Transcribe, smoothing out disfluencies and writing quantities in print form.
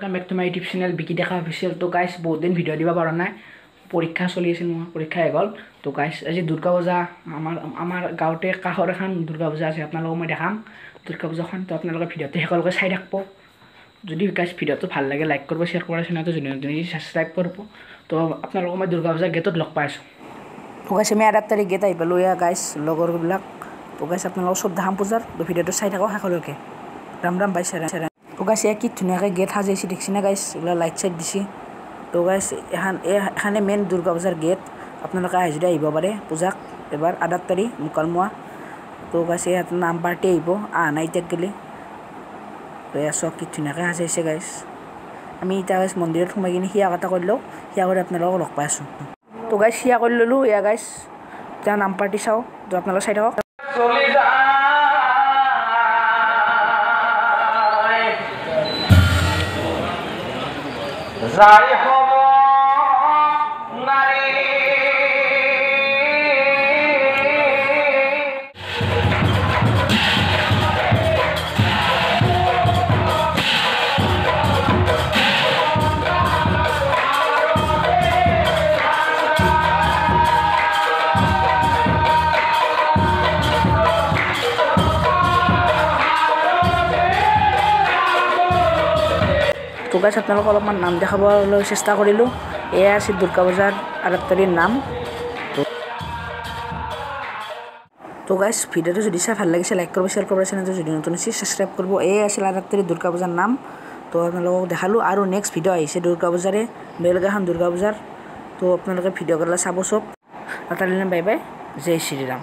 Welcome back to my YouTube channel Biki দেখা official. তো guys বহুত দিন ভিডিও দিব পাৰা নাই, পৰীক্ষা চলি আছিল, মোৰ পৰীক্ষা হৈ গ'ল। তো গাইস আজি দুৰ্গা পূজা আমাৰ গাঁৱতে কাষৰ এখন দুৰ্গা পূজা আছে, আপোনালোকক মই দেখাম দুৰ্গা পূজাখন। তো আপোনালোকে ভিডিঅ'টো শেষলৈকে চাই থাকব। যদি গাইস ভিডিঅ'টো ভাল লাগে লাইক কৰিব, শ্বেয়াৰ কৰিব, চেনেলটো যদি সাবস্ক্ৰাইব কৰিব। তো আপোনালোকক মই দুৰ্গা পূজা গেটত লগ পাই আছোঁ। তো গাইস আমি 8 তাৰিখ গেট আহি পালোঁ এয়া গাইস লগৰবিলাক। তো গাইস আপোনালোকক চব দেখাম পূজাৰ। তো ভিডিঅ'টো চাই থাকক শেষলৈকে। ৰাম ৰাম পাইছে। তো গাইস কি ধুনীয়াকৈ গেট সাজাইছে দেখছি না গাইস, এইবিলাক লাইট চাইট দিছি। তো গাইস এখানে মেইন দুৰ্গা পূজাৰ গেট। আপোনালোকে আহি যদি আহিব পাৰে পূজাক এবাৰ 8 তাৰিখ মুকালমুৱা। তো গাইস ইয়াত নাম পাৰ্টি আহিব, নাই তাক গেলি। তো এয়া চব কি ধুনীয়াকৈ সাজাইছে গাইস। আমি এতিয়া গাইস মন্দিৰত সোমাই কিনে সিয়া কটা কৰি লওঁ, সিয়া কৰি আপোনালোকক লগ পাই আছোঁ। তো গাইস সিয়া কৰি ল'লোঁ এয়া গাইস, এতিয়া নাম পাৰ্টি চাওঁ। তো আপোনালোকে চাই থাকক। যাই হব নাৰী তো গাইস আপোনালোকক অলপমান নাম দেখাবলৈ চেষ্টা কৰিলোঁ। এয়া আছিল দুৰ্গা পূজাৰ 8 তাৰিখৰ নাম। তো গাইস ভিডিঅ'টো যদি চাই ভাল লাগিছে লাইক কৰিব, শ্বেয়াৰ কৰিব, চেনেলটো যদি নতুন আছে সাবস্ক্ৰাইব কৰিব। এয়া আছিল 8 তাৰিখ দুৰ্গা পূজাৰ নাম। তো আপোনালোকক দেখালোঁ আৰু নেক্সট ভিডিঅ' আহিছে দুৰ্গা পূজাৰে, বেলেগ এখন দুৰ্গা পূজাৰ। তো আপোনালোকে ভিডিঅ'বিলাক চাব চব। তাতে বাই বাই, জয় শ্ৰীৰাম।